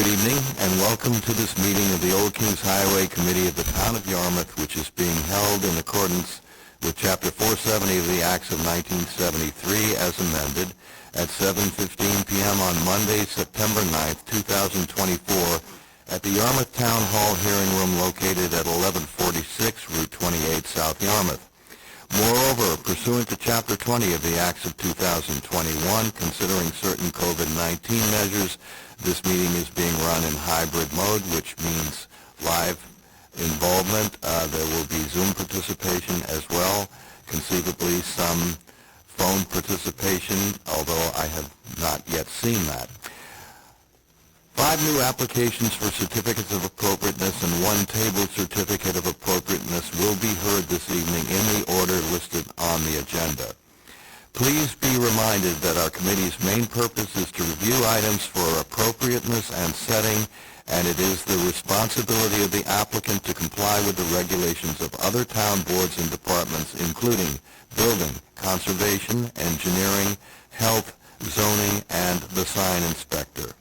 Good evening, and welcome to this meeting of the Old Kings Highway Committee of the Town of Yarmouth, which is being held in accordance with Chapter 470 of the Acts of 1973 as amended at 7:15 p.m. on Monday, September 9th, 2024, at the Yarmouth Town Hall Hearing Room located at 1146 Route 28, South Yarmouth. Moreover, pursuant to Chapter 20 of the Acts of 2021, considering certain COVID-19 measures, this meeting is being run in hybrid mode, which means live involvement. There will be Zoom participation as well, conceivably some phone participation, although I have not yet seen that. 5 new applications for certificates of appropriateness and 1 tabled certificate of appropriateness will be heard this evening in the order listed on the agenda. Please be reminded that our committee's main purpose is to review items for appropriateness and setting, and it is the responsibility of the applicant to comply with the regulations of other town boards and departments, including building, conservation, engineering, health, zoning, and the sign inspector.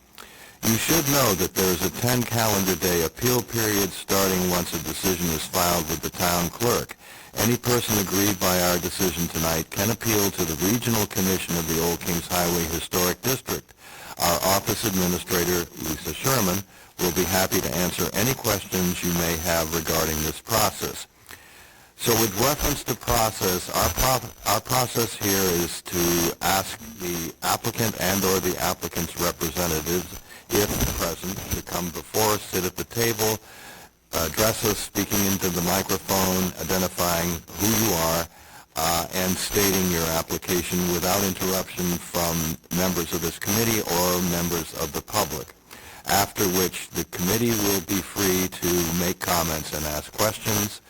You should know that there is a 10-calendar day appeal period starting once a decision is filed with the town clerk. Any person aggrieved by our decision tonight can appeal to the Regional Commission of the Old Kings Highway Historic District. Our office administrator, Lisa Sherman, will be happy to answer any questions you may have regarding this process. So with reference to process, our process here is to ask the applicant and or the applicant's representatives, if present, to come before us, sit at the table, address us speaking into the microphone, identifying who you are, and stating your application without interruption from members of this committee or members of the public, after which the committee will be free to make comments and ask questions.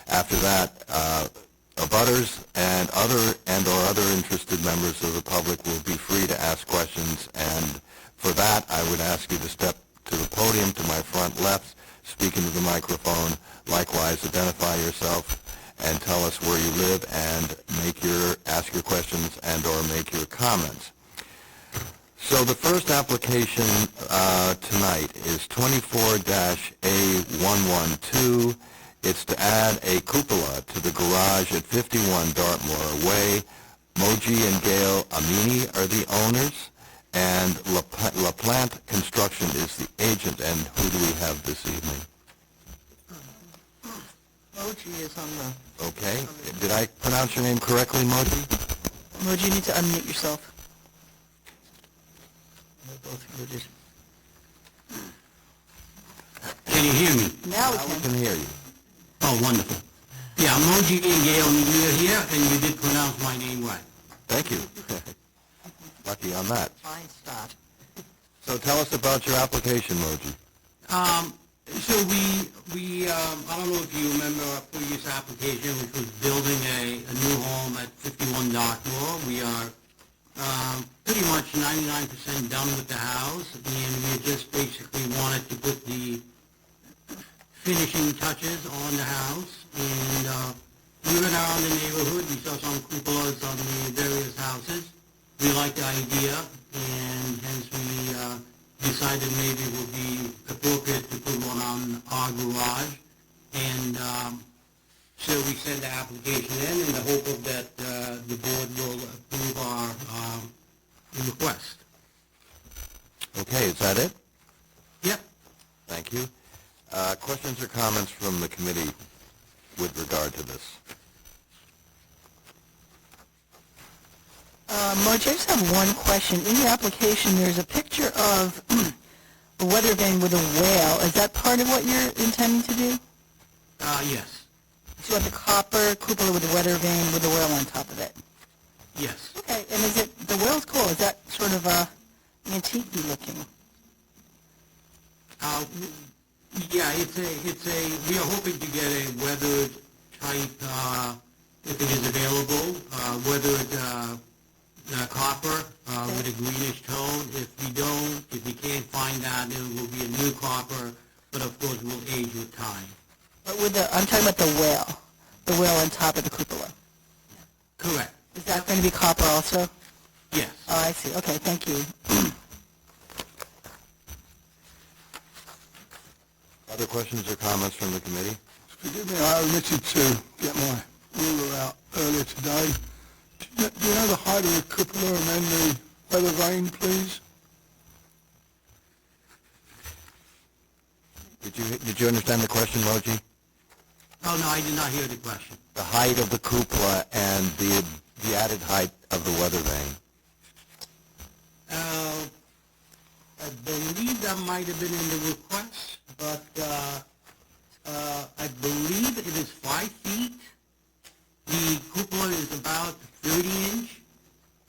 After that, abutters and other interested members of the public will be free to ask questions, and for that, I would ask you to step to the podium to my front left, speak into the microphone, likewise identify yourself and tell us where you live and ask your questions and or make your comments. So the first application tonight is 24-A112. It's to add a cupola to the garage at 51 Dartmoor Way. Moji and Gail Amini are the owners, and LaPlante Construction is the agent. And who do we have this evening? Moji is on the... Okay. Did I pronounce your name correctly, Moji? Moji, you need to unmute yourself. Both Mojis. Can you hear me? Now we We can. can hear you. Oh, wonderful. Yeah, Moji and Gail, you're here, and you did pronounce my name right. Thank you. Lucky on that. Fine start. So tell us about your application, Moji. So we I don't know if you remember our previous application, which was building a new home at 51 Dartmoor. We are pretty much 99% done with the house, and we just basically wanted to put the finishing touches on the house. And we went around the neighborhood, we saw some cupolas on the various houses. We liked the idea, and hence we decided maybe it would be appropriate to put one on our garage. And so we sent the application in the hope of that the board will approve our request. Okay, is that it? Yep. Thank you. Questions or comments from the committee with regard to this? Moji, I just have one question. In your application, there's a picture of a weather vane with a whale. Is that part of what you're intending to do? Yes. So you have the copper cupola with the weather vane with the whale on top of it? Yes. Okay, and is it, the whale's cool, is that sort of antique-y looking? Yeah, we are hoping to get a weathered type, if it is available, weathered copper with a greenish tone. If we can't find that, it will be a new copper, but of course will age with time. But I'm talking about the whale on top of the cupola. Correct. Is that going to be copper also? Yes. Oh, I see. Okay, thank you. Other questions or comments from the committee? Forgive me, I omitted to get my ruler out earlier today. Do you know the height of the cupola and then the weather vane, please? Did you understand the question, Moji? Oh, no, I did not hear the question. The height of the cupola and the added height of the weather vane. I believe that might have been in the request, but I believe it is 5 feet. The cupola is about 30 inch,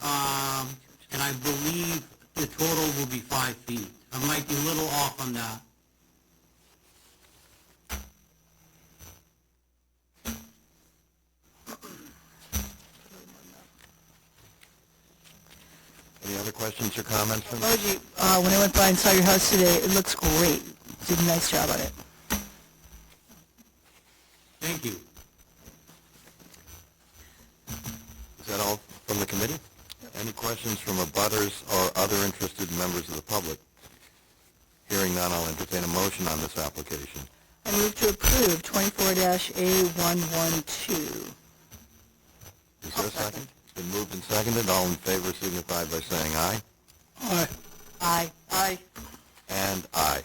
and I believe the total will be 5 feet. I might be a little off on that. Any other questions or comments from? Moji, when I went by and saw your house today, it looks great. You did a nice job on it. Thank you. Is that all from the committee? Any questions from abutters or other interested members of the public? Hearing none, I'll entertain a motion on this application. I move to approve 24-A112. Is there a second? It's been moved and seconded. All in favor signify by saying aye. Aye. Aye. Aye. And aye.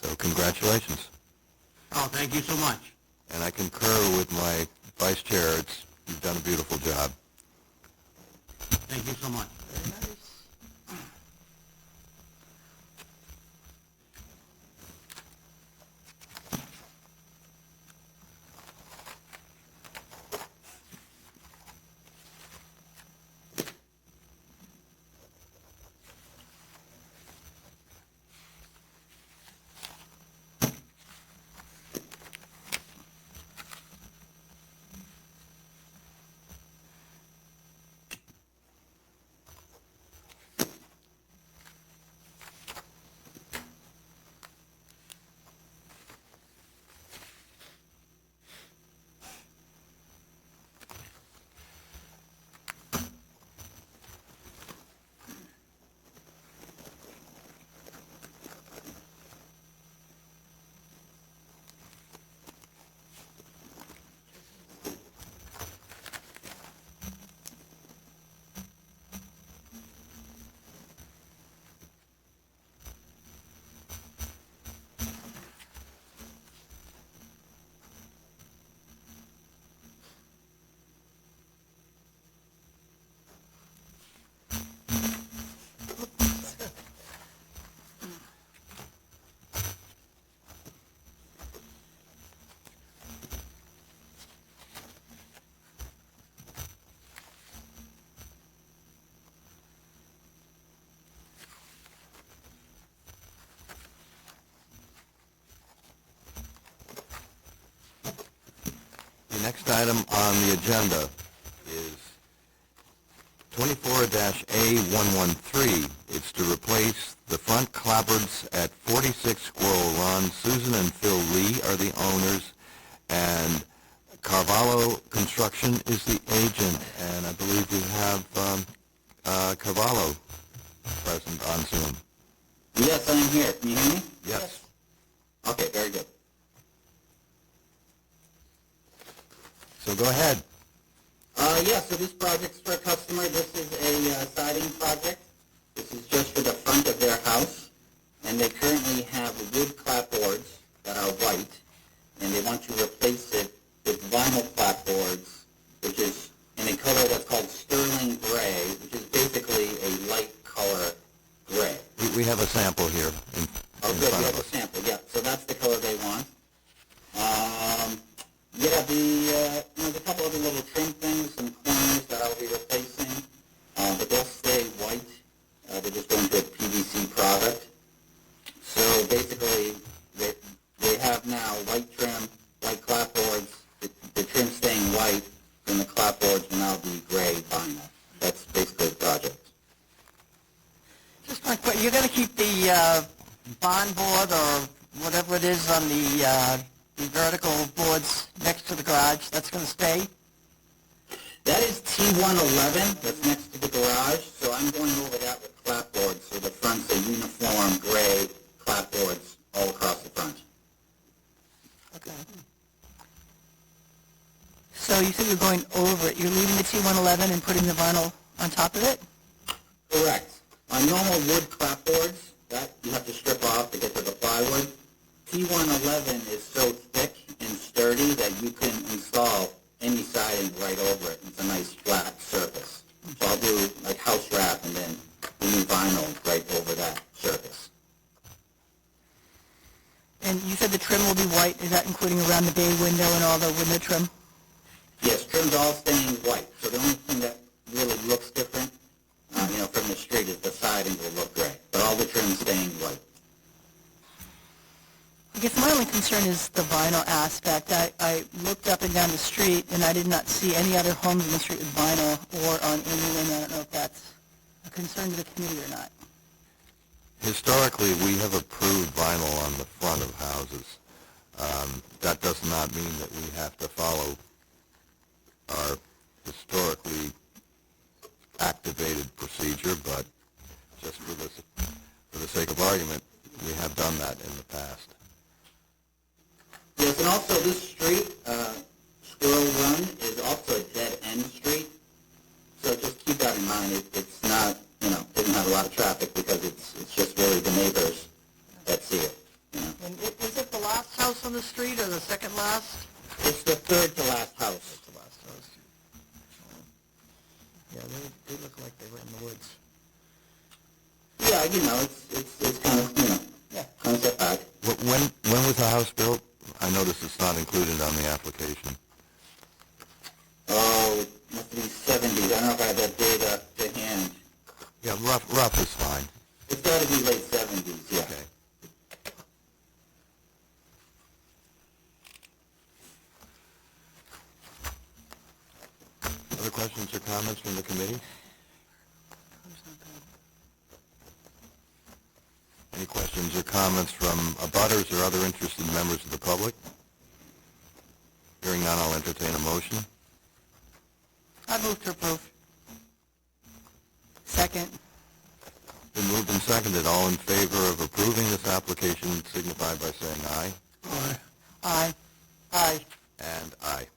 So congratulations. Oh, thank you so much. And I concur with my vice chair. You've done a beautiful job. Thank you so much. The next item on the agenda is 24-A113. It's to replace the front clapboards at 46 Squirrel Run. Susan and Phil Lee are the owners, and Carvalho Construction is the agent, and I believe we have Carvalho present on Zoom. Yes, I'm here. Can you hear me? Yes. Okay, very good. So go ahead. Yeah, so this project's for a customer. This is a siding project. This is just for the front of their house. And they currently have wood clapboards that are white, and they want to replace it with vinyl clapboards, which is in a color that's called sterling gray, which is basically a light color gray. We have a sample here in Oh, good, front yeah, of the us. sample, yeah. So that's the color they want. There's a couple other little trim things, some corners that I'll be replacing, but they'll stay white. They're just going to a PVC product. So basically, they have now white trim, white clapboards, the trim staying white, and the clapboards will now be gray vinyl. That's basically the project. Just one quick, you're going to keep the bond board or whatever it is on the vertical boards next to the garage, that's going to stay? That is T111, that's next to the garage, so I'm going over that with clapboards, so the front's a uniform gray clapboards going over it. You're leaving the T111 and putting the vinyl on top of it? Correct. On normal wood clapboards, that you have to strip off to get to the plywood. T111 is so thick and sturdy that you can install any siding right over it. It's a nice flat surface. So I'll do like house wrap and then the new vinyl right over that surface. And you said the trim will be white. Is that including around the bay window and all the window trim? Yes, trim's all staying white. So the only thing that really looks different, from the street is the siding will look gray. But all the trim's staying white. I guess my only concern is the vinyl aspect. I looked up and down the street, and I did not see any other homes in the street with vinyl or on any wing. I don't know if that's a concern to the committee or not. Historically, we have approved vinyl on the front of houses. That does not mean that we have to follow our historically activated procedure, but just for the sake of argument, we have done that in the past. Yes, and also this street, Squirrel Run, is also a dead-end street. So just keep that in mind. It's not, doesn't have a lot of traffic because it's just really the neighbors that see it. And is it the last house on the street or the second last? It's the third to last house. The last house. Yeah, they look like they were in the woods. Yeah, it's kind of, kind of set back. When was the house built? I notice it's not included on the application. Oh, it must be 70s. I don't know if I have that data to hand. Yeah, rough is fine. It's got to be late 70s, yeah. Okay. Other questions or comments from the committee? Any questions or comments from abutters or other interested members of the public? Hearing none, I'll entertain a motion. I move to approve. Second. Been moved and seconded. All in favor of approving this application signify by saying aye. Aye. Aye. Aye. And aye.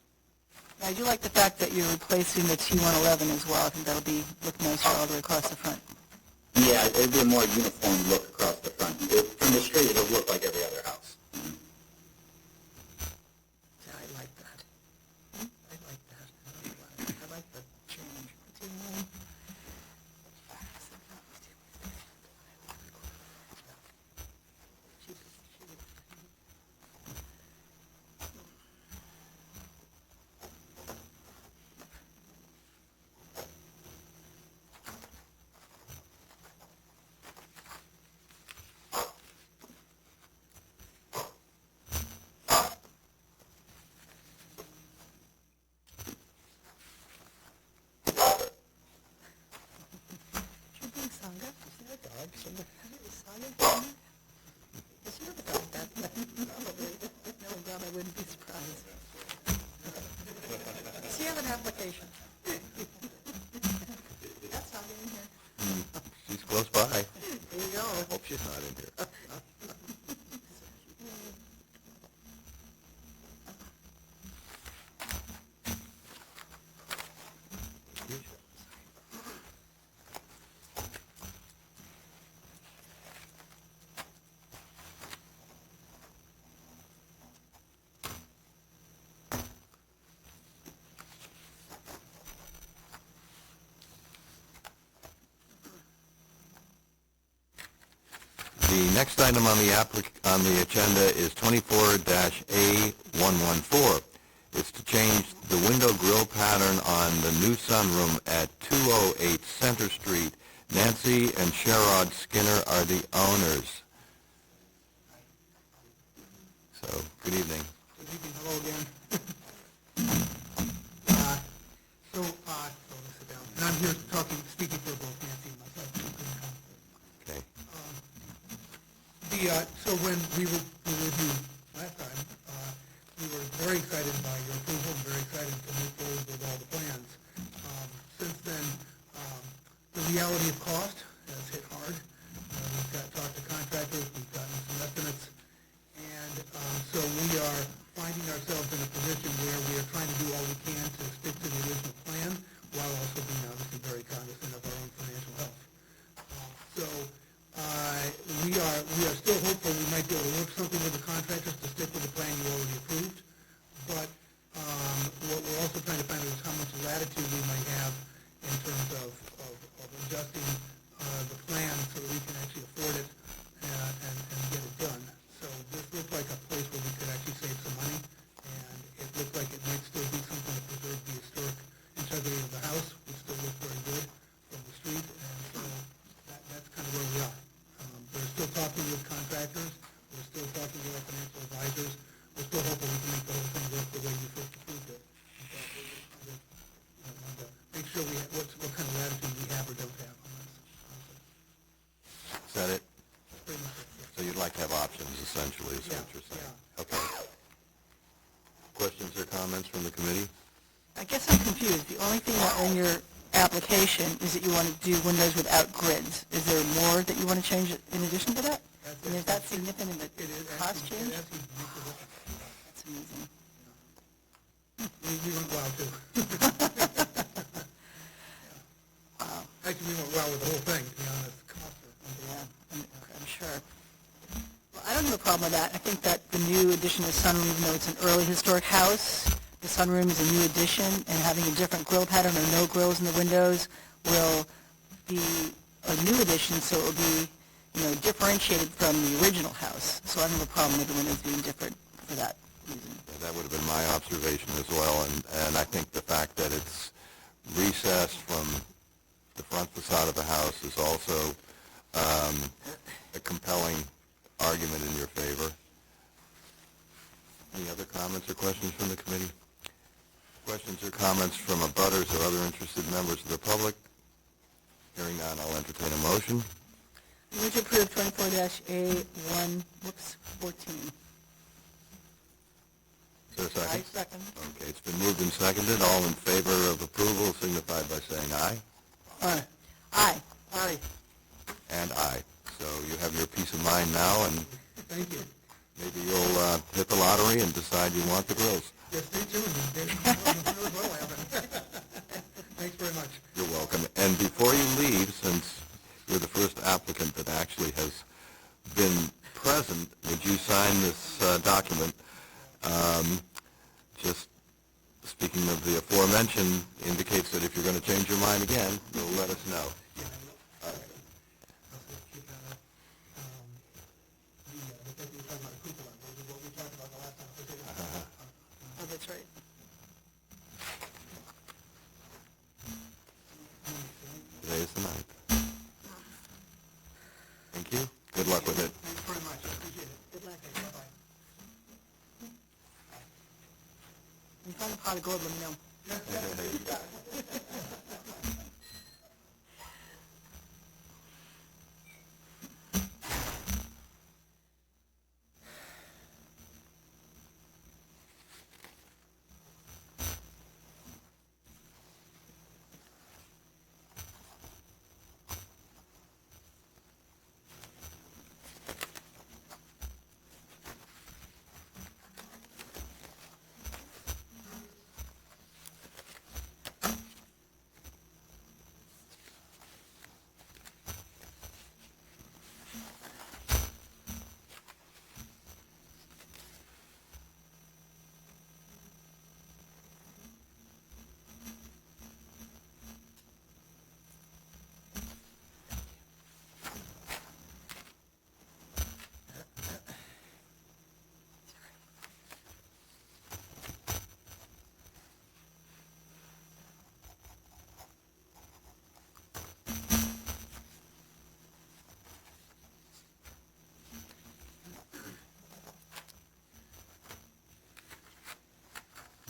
I do like the fact that you're replacing the T111 as well. I think that'll look nicer all the way across the front. Yeah, it'll be a more uniform look across the front. From the street, it'll look like every other house. Yeah, I like that. I like that. I like the change. I wouldn't be surprised. Does he have an application? That's not in here. She's close by. There you go. Hope she's not in here. The next item on the agenda is 24-A114. It's to change the window grill pattern on the new sunroom at 208 Center Street. Nancy and Sherrod Skinner are the owners. So, good evening. Good evening, hello again. So let me sit down. And I'm here speaking for both Nancy and myself. Okay. So when we were with you last time, we were very excited by your approval and very excited to move forward with all the plans. Since then, the reality of cost has hit hard. We've talked to contractors, we've gotten some estimates, and So we are finding ourselves in a position where we are trying to do all we can to stick to the original plan while also being obviously very cognizant of our own financial health. So we are still hopeful we might be able to work something with the contractors to stick with the plan you already approved. But what we're also trying to find is how much latitude we might have in terms of adjusting the plan so that we can actually afford it and get it done. So this looked like a place where we could actually save some money, and it looked like it might still be something to preserve the historic integrity of the house, which still looks very good from the street, and so that's kind of where we are. We're still talking with contractors, we're still talking with our financial advisors, we're still hoping we can make the whole thing work the way you first approved it. But we just wanted to make sure we have, what kind of latitude we have or don't have on this. Is that it? Pretty much it, yeah. So you'd like to have options, essentially, is what you're saying? Okay. Questions or comments from the committee? I guess I'm confused. The only thing in your application is that you want to do windows without grids. Is there more that you want to change in addition to that? And is that significant in the cost change? That's amazing. We went wild too. Wow. Actually, we went wild with the whole thing, to be honest. Yeah, I'm sure. Well, I don't have a problem with that. I think that the new addition of sunroom, even though it's an early historic house, the sunroom is a new addition, and having a different grill pattern or no grills in the windows will be a new addition, so it will be, differentiated from the original house. So I don't have a problem with the windows being different for that reason. That would have been my observation as well, and I think the fact that it's recessed from the front facade of the house is also a compelling argument in your favor. Any other comments or questions from the committee? Questions or comments from abutters or other interested members of the public? Hearing none, I'll entertain a motion. Move to approve 24-A1, 14. Is there a second? I second. Okay, it's been moved and seconded. All in favor of approval signify by saying aye. Aye. Aye. Aye. And aye. So you have your peace of mind now, and Thank you. maybe you'll hit the lottery and decide you want the grills. Yes, stay tuned. Thanks very much. You're welcome. And before you leave, since you're the first applicant that actually has been present, would you sign this document? Just speaking of the aforementioned, indicates that if you're going to change your mind again, you'll let us know. Yeah, I'll keep that up. The thing we were talking about the cupola, which is what we talked about the last time. Oh, that's right. Today is the 9th. Thank you. Good luck with it. Thanks very much. I appreciate it. Good luck. Bye-bye. When you find a pot of gold, let me know.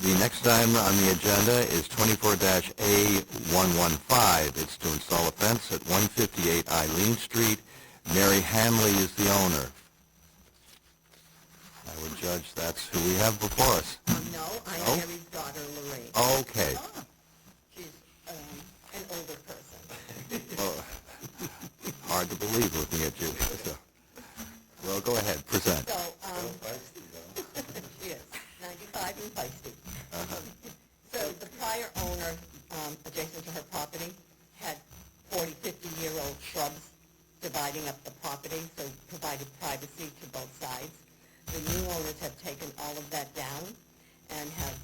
The next item on the agenda is 24-A115. It's to install a fence at 158 Eileen Street. Mary Hanley is the owner. I would judge that's who we have before us. No, I'm Oh? Mary's daughter, Lorraine. Okay. She's an older person. Well, hard to believe looking at you. So, well, go ahead, present. So, dividing up the property, so provided privacy to both sides. The new owners have taken all of that down and have,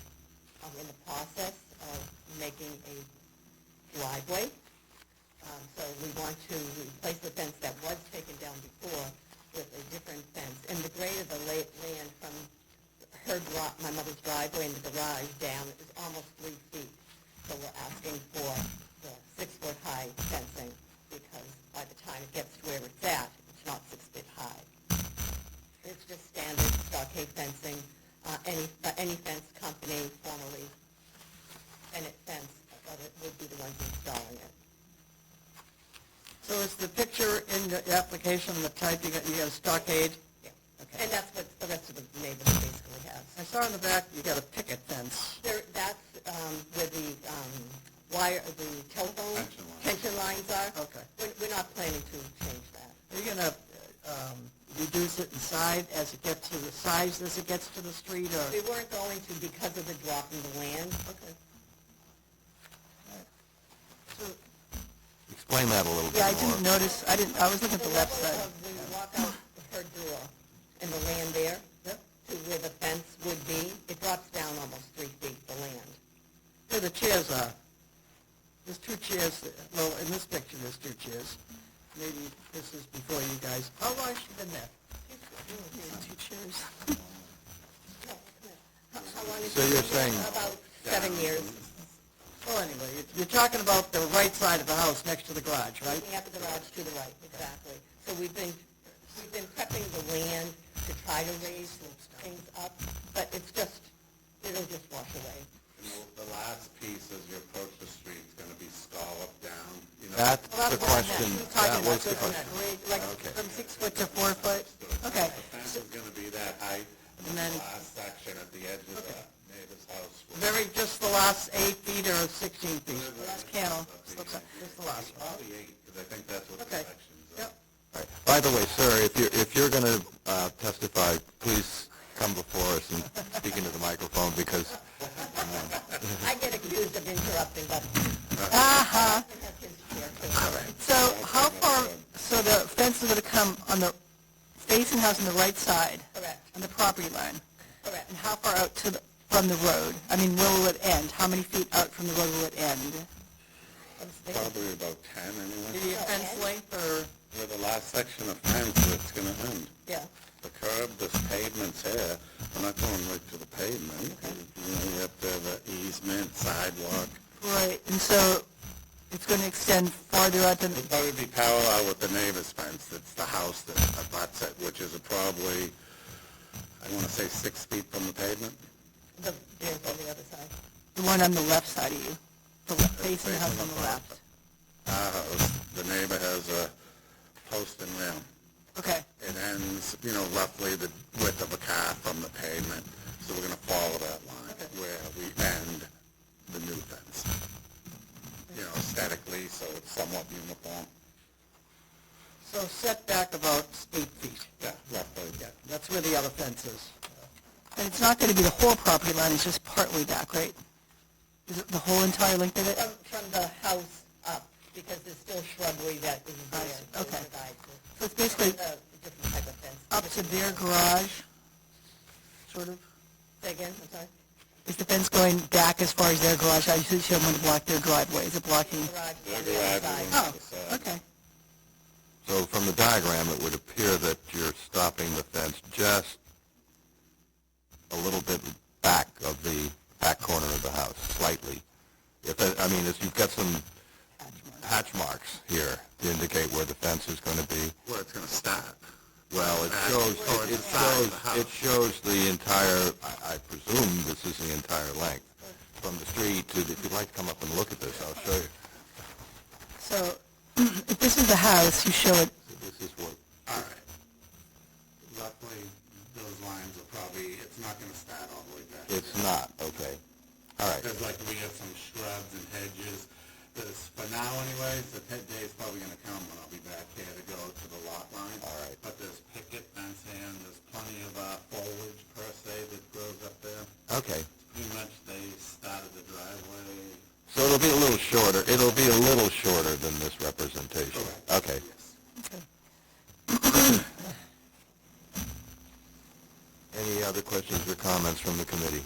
in the process of making a driveway. So we want to replace the fence that was taken down before with a different fence. And the grade of the land from my mother's driveway and the garage down is almost 3 feet. So we're asking for the 6-foot-high fencing, because by the time it gets to where it's at, it's not 6 feet high. It's just standard stockade fencing. Any fence company, formerly Bennett Fence, would be the ones installing it. So is the picture in the application, the type, you got a stockade? Yeah. Okay. And that's what the rest of the neighbors basically have. I saw in the back, you got a picket fence. That's where the wire, the telephone tension lines are. Okay. We're not planning to change that. Are you gonna, reduce it in size as it gets to the size as it gets to the street, or? We weren't going to because of the drop in the land. Okay. So, Explain that a little bit more. yeah, I didn't notice, I was looking at the left side. When you walk out her door and the land there, Yep. to where the fence would be, it drops down almost 3 feet, the land. Where the chairs are. There's 2 chairs, well, in this picture, there's 2 chairs. Maybe this is before you guys. How long has she been there? 2 chairs. How long is So it? you're saying- About 7 years. Well, anyway, you're talking about the right side of the house next to the garage, right? Looking at the garage to the right, exactly. So we've been prepping the land to try to raise things up, but it'll just wash away. The last piece as you approach the street is going to be scalloped down, you know. That's Well, the that's what I meant. question, You're talking that about was the this in question. that grade, like Okay. from 6 foot to 4 foot? Okay. The fence is going to be that height, And and then- the last section at the edge of the neighbor's house will Just the last 8 feet or 16 feet? Last panel, just the last one. probably 8, because I think that's what the Okay. sections are. Yep. All right. By the way, sir, if you're going to testify, please come before us and speak into the microphone, because I get accused of interrupting, but Uh-huh. he has his share too. All right. So how far, so the fence is going to come on the facing house on the right side, Correct, on the property line? correct. And how far out from the road? I mean, where will it end? How many feet out from the road will it end? Probably about 10 anyway. Maybe a fence length or? Where the last section of fence, it's going to end. Yeah. The curb, this pavement's here, we're not going right to the pavement. You know, you have to have an easement, sidewalk. Right, and so it's going to extend farther out than, It'll probably be parallel with the neighbor's fence. It's the house that abuts it, which is probably, I want to say 6 feet from the pavement. There's on the other side. the one on the left side of you, the facing the house on the left. Our house, the neighbor has a post and rail. Okay, It ends, you know, roughly the width of a car from the pavement. So we're going to follow that line where we end the new fence. You know, aesthetically, so it's somewhat uniform. so setback about 8 feet. Yeah, roughly. Yeah, that's where the other fence is. And it's not going to be the whole property line, it's just partly back, right? Is it the whole entire length of it? From the house up, because there's still shrubbery that is I there. see. to Okay. provide So it's basically a different type of fence. up to their garage, sort of? Say again, I'm sorry? Is the fence going back as far as their garage? I usually show them to block their driveway. Is it blocking? Garage Their on the other garage is side. on Oh, the side. okay. so from the diagram, it would appear that you're stopping the fence just a little bit back of the back corner of the house, slightly. If that, I mean, if you've got some hatch marks here to indicate where the fence is going to be. Where it's going to start. Well, it Back shows, toward it the side of the house. it shows the entire, I presume this is the entire length, from the street to, if you'd like to come up and look at this, I'll show you. So if this is the house, you show it, This is what, All right. Roughly, those lines are probably, it's not going to start all the way back. it's not, okay. All right. There's like, we have some shrubs and hedges. There's, for now anyways, the pet day is probably going to come when I'll be back here to go to the lot line. All right. But there's picket fence and there's plenty of foliage per se that grows up there. Okay. Pretty much they started the driveway. So it'll be a little shorter, than this representation. Correct. Okay. Yes. Any other questions or comments from the committee?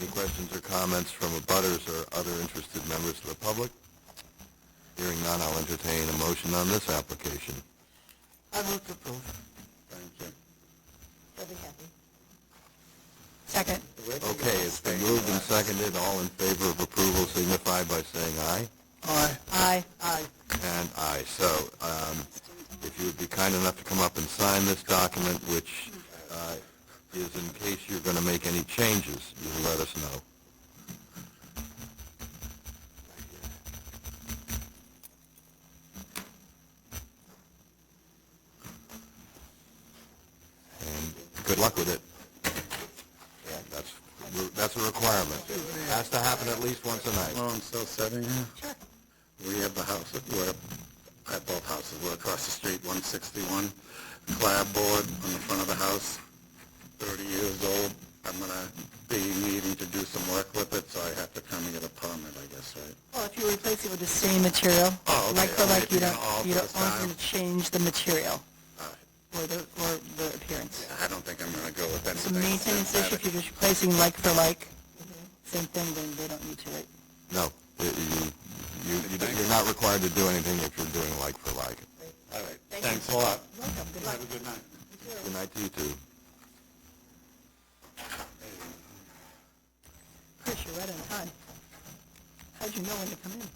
Any questions or comments from abutters or other interested members of the public? Hearing none, I'll entertain a motion on this application. I move to approve. Thank you. Really happy. Second. Okay, it's been moved and seconded. All in favor of approval signify by saying aye. Aye. Aye. Aye. And aye. So, if you would be kind enough to come up and sign this document, which is in case you're going to make any changes, you will let us know. And good luck with it. Yeah, that's a requirement. It has to happen at least once a night. Well, I'm still sitting here. Sure. We have the house, we're at both houses, we're across the street, 161, clapboard on the front of the house, 30 years old. I'm gonna be needing to do some work with it, so I have to come and get a permit, I guess, right? Well, if you replace it with the same material, Oh, okay. like for like, you Maybe don't, alter you the don't want style. to change the material All right. or the appearance. I don't think I'm gonna go with It's a anything. maintenance issue. If you're just replacing like for like, same thing, then they don't need to, right? No, you're not required to do anything if you're doing like for like. All right, Thank you. thanks a lot. Welcome, good luck. Have a good night. Good night to you too. Chris, you're right on time. How'd you know when to come in?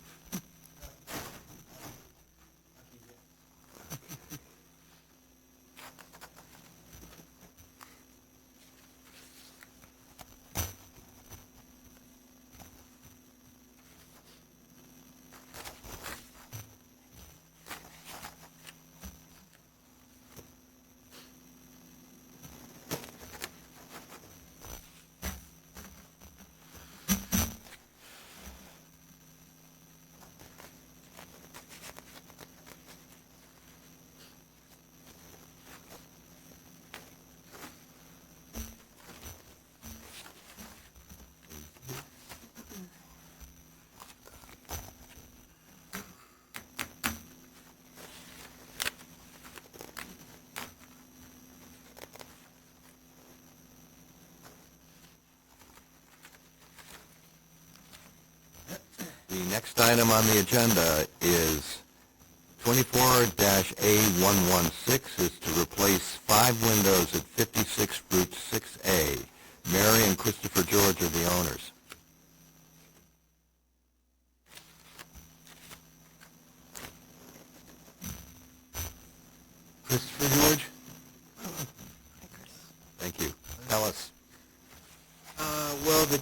The next item on the agenda is 24-A116 is to replace 5 windows at 56 Route 6A. Mary and Christopher George are the owners. Christopher George? Thank you. Tell us. Well, the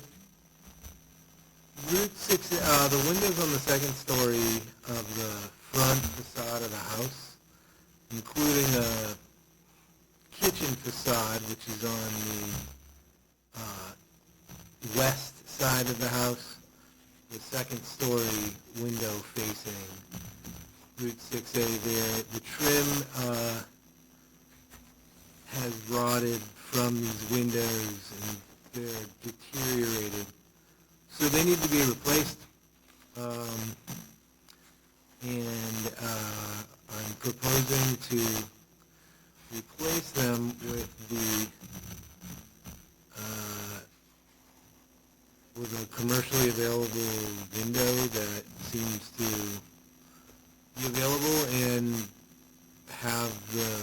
Route 6, the windows on the second story of the front facade of the house, including a kitchen facade, which is on the west side of the house, the second story window facing Route 6A there. The trim has rotted from these windows and they're deteriorated. So they need to be replaced. I'm proposing to replace them with with a commercially available window that seems to be available and have the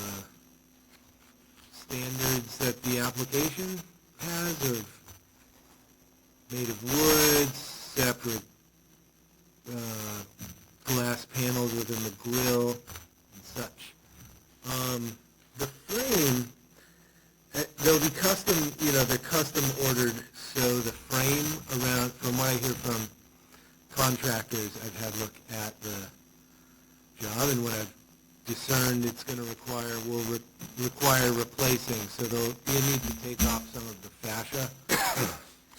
standards that the application has of made of wood, separate glass panels within the grill and such. The frame, they'll be custom, they're custom ordered, so the frame around, from what I hear from contractors, I've had a look at the job, and what I've discerned it's going to will require replacing, so you need to take off some of the fascia.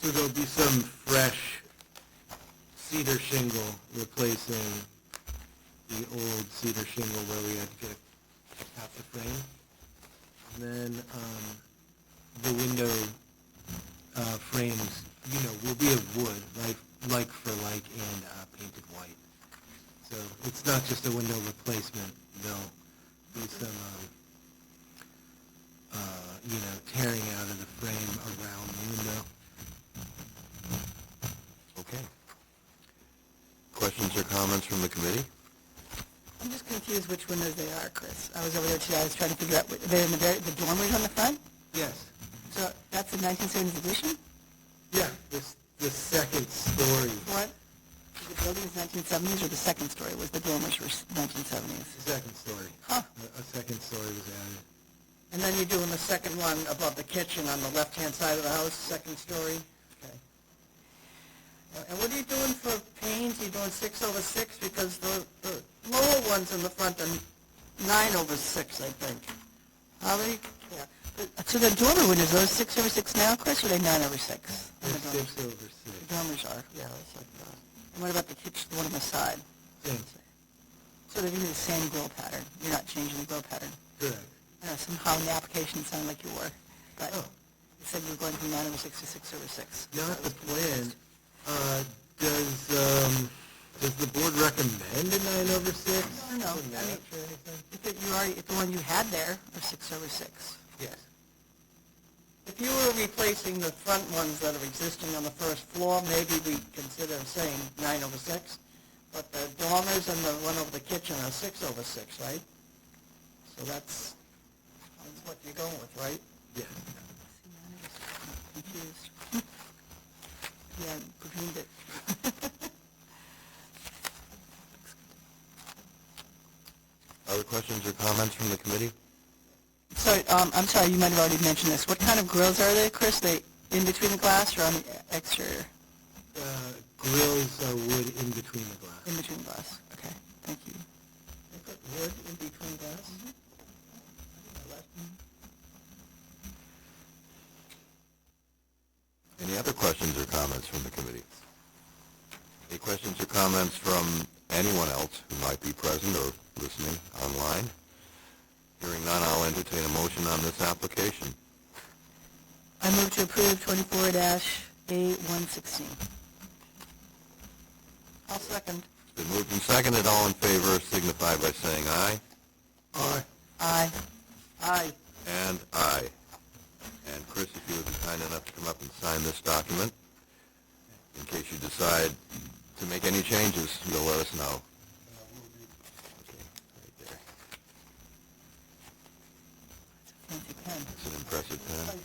So there'll be some fresh cedar shingle replacing the old cedar shingle where we had to get half the frame. And then the window frames, will be of wood, like for like, and painted white. So it's not just a window replacement, there'll be some, tearing out of the frame around the window. Okay. Questions or comments from the committee? I'm just confused which windows they are, Chris. I was over there today, I was trying to figure out, they're in the dormers on the front? Yes. So that's the 1970s addition? Yeah, the second story, What? The building is 1970s, or the second story was the dormers were 1970s? the second story. Huh. A second story was added. And then you're doing the second one above the kitchen on the left-hand side of the house, second story? Okay. And what are you doing for panes? You're doing 6/6? Because the lower ones in the front are 9/6, I think. How many? Yeah. So the dormer windows, are those 6/6 now, Chris, or are they 9/6? They're 6/6. The dormers are, yeah, that's like that. And what about the kitchen, the one on the side? Same. So they're giving you the same grill pattern. You're not changing the grill pattern. Correct. Somehow in the application it sounded like you were, but Oh. you said you were going from 9/6 to 6/6. Not the plan. Does the board recommend a 9/6? No, For I mean, match or anything? if the one you had there are 6/6. Yes. If you were replacing the front ones that are existing on the first floor, maybe we consider saying 9/6. But the dormers and the one over the kitchen are 6/6, right? So that's what you're going with, right? Yes. Confused. Yeah, greened it. Other questions or comments from the committee? So, I'm sorry, you might have already mentioned this. What kind of grills are they, Chris? They in between the glass or on the exterior? Grills are wood in between the glass. In between glass. Okay, thank you. They put wood in between glass? Any other questions or comments from the committee? Any questions or comments from anyone else who might be present or listening online? Hearing none, I'll entertain a motion on this application. I move to approve 24-A116. I'll second. It's been moved and seconded. All in favor signify by saying aye. Aye. Aye. Aye. And aye. And Chris, if you would be kind enough to come up and sign this document, in case you decide to make any changes, you'll let us know. Okay, right there. Fancy pen. It's an impressive pen.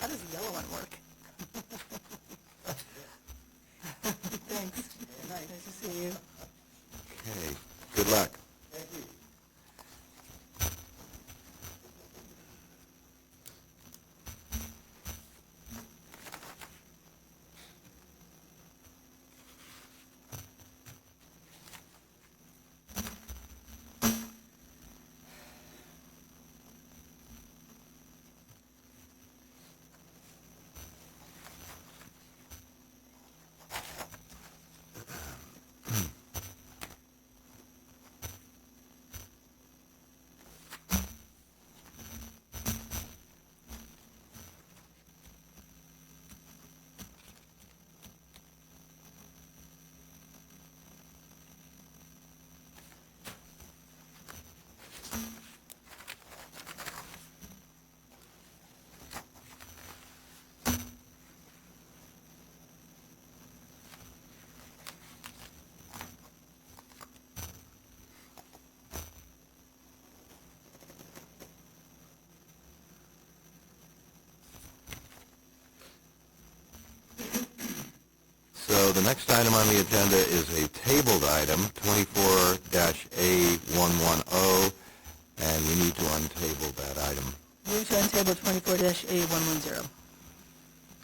How does the yellow one work? Thanks. Nice to see you. Okay, good luck. Thank you. So the next item on the agenda is a tabled item, 24-A110, and we need to untable that item. Move to untable 24-A110.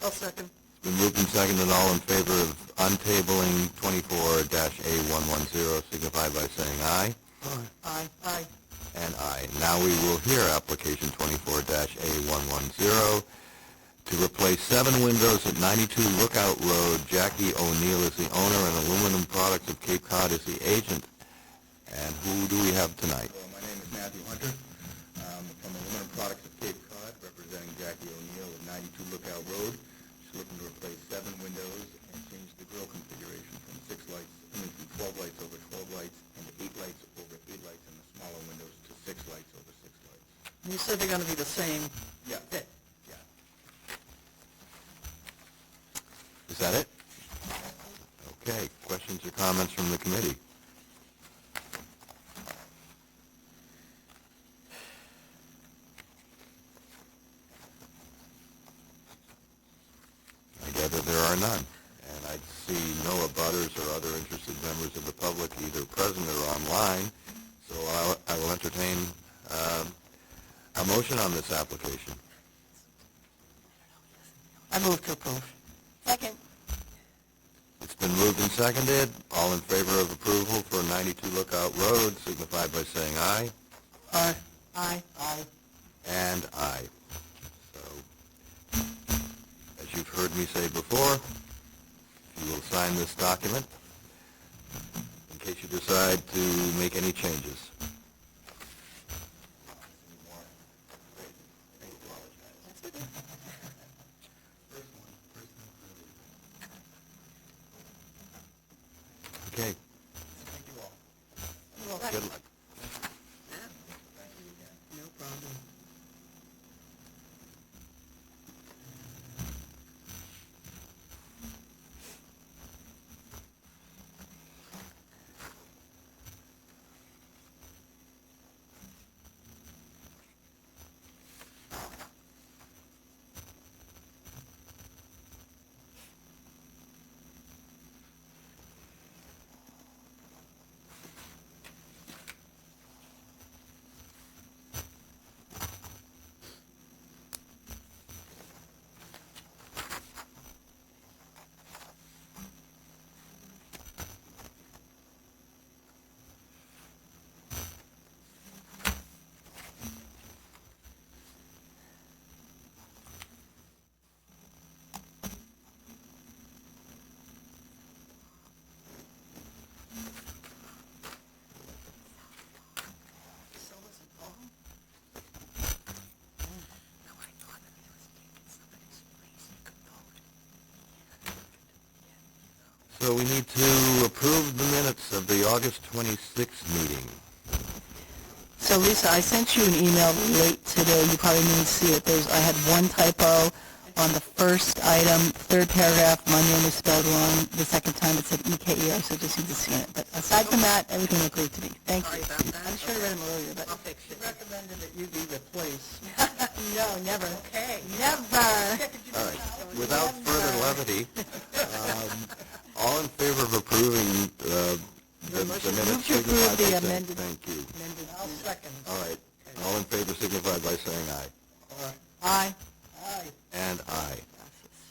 I'll second. It's been moved and seconded. All in favor of untabling 24-A110 signify by saying aye. Aye. Aye. Aye. And aye. Now we will hear application 24-A110 to replace 7 windows at 92 Lookout Road. Jackie O'Neill is the owner and Aluminum Products of Cape Cod is the agent. And who do we have tonight? Hello, my name is Matthew Hunter. From Aluminum Products of Cape Cod, representing Jackie O'Neill at 92 Lookout Road. She's looking to replace 7 windows and change the grill configuration from 12 lights over 12 lights, and 8 lights over 8 lights, and the smaller windows to 6 lights over 6 lights. You said they're going to be the same. Yeah. Yeah. Is that it? Okay, questions or comments from the committee? I gather there are none, and I see no abutters or other interested members of the public either present or online, so I will entertain a motion on this application. I move to approve. Second. It's been moved and seconded. All in favor of approval for 92 Lookout Road signify by saying aye. Aye. Aye. Aye. And aye. So, as you've heard me say before, you will sign this document in case you decide to make any changes. Okay. Thank you all. Good luck. No problem. So we need to approve the minutes of the August 26th meeting. So Lisa, I sent you an email late today. You probably didn't see it. I had one typo on the first item, third paragraph. My name was spelled wrong. The second time it said EKER, so just need to see it. But aside from that, everything looked great to me. Thank you. I should have read them earlier, but... I'll fix it. recommended that you be replaced. No, never. Okay. Never. All right. Without further levity, all in favor of approving the minutes Move to signify approve by the saying amended... thank you. I'll second. All right. All in favor signify by saying aye. Aye. Aye. And aye.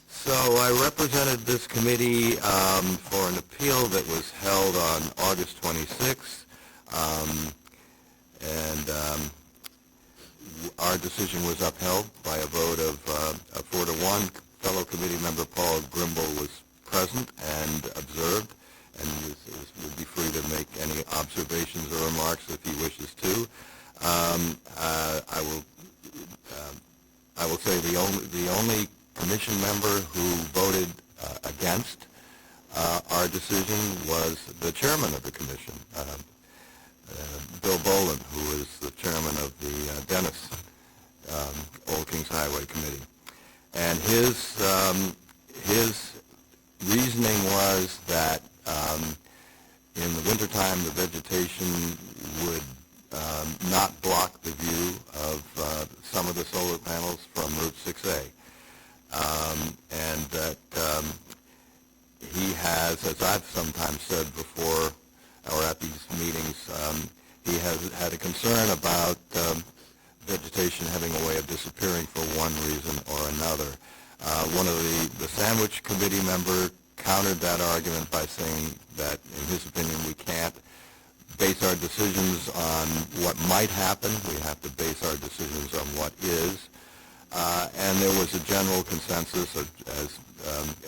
So I represented this committee for an appeal that was held on August 26th, and our decision was upheld by a vote of 4-1. Fellow committee member Paul Grimble was present and observed, and would be free to make any observations or remarks if he wishes to. I will say the only commission member who voted against our decision was the chairman of the commission, Bill Boland, who is the chairman of the Dennis Old Kings Highway Committee. And his reasoning was that in the wintertime the vegetation would not block the view of some of the solar panels from Route 6A. And that he has, as I've sometimes said before or at these meetings, he has had a concern about vegetation having a way of disappearing for one reason or another. One of the Sandwich Committee member countered that argument by saying that, in his opinion, we can't base our decisions on what might happen. We have to base our decisions on what is. And there was a general consensus, as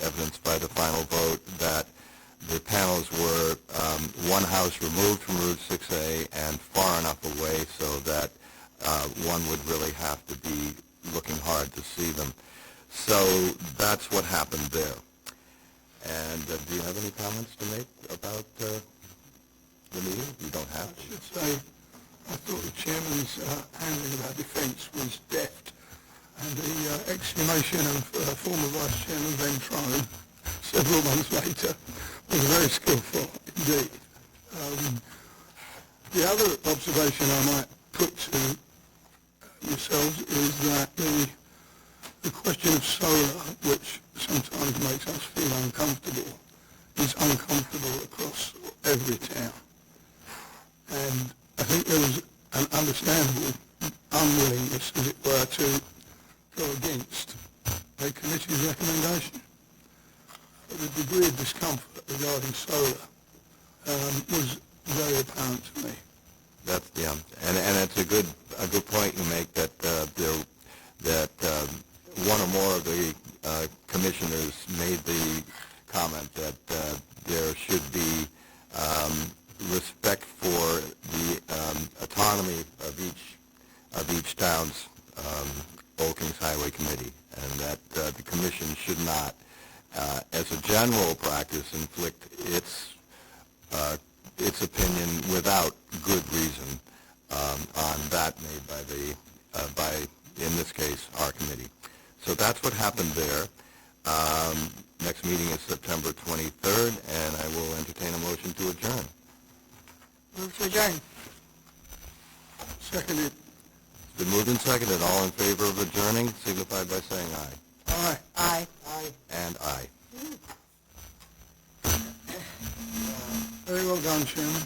evidenced by the final vote, that the panels were one house removed from Route 6A and far enough away so that one would really have to be looking hard to see them. So that's what happened there. And do you have any comments to make about the meeting? You don't have I to. should say, I thought the chairman's handling of our defence was deft, and the exhumation of former Vice Chairman Ventrone several months later was very skillful indeed. The other observation I might put to yourselves is that the question of solar, which sometimes makes us feel uncomfortable, is uncomfortable across every town. And I think there was an understandable unwillingness, as it were, to go against a committee's recommendation. But the degree of discomfort regarding solar was very apparent to me. That's and it's a good point you make that one or more of the commissioners made the comment that there should be respect for the autonomy of each town's Old Kings Highway Committee, and that the commission should not, as a general practice, inflict its opinion without good reason on that made by in this case our committee. So that's what happened there. Next meeting is September 23rd, and I will entertain a motion to adjourn. Move to adjourn. Seconded. It's been moved and seconded. All in favor of adjourning signify by saying aye. Aye. Aye. And aye. Very well done, Chairman.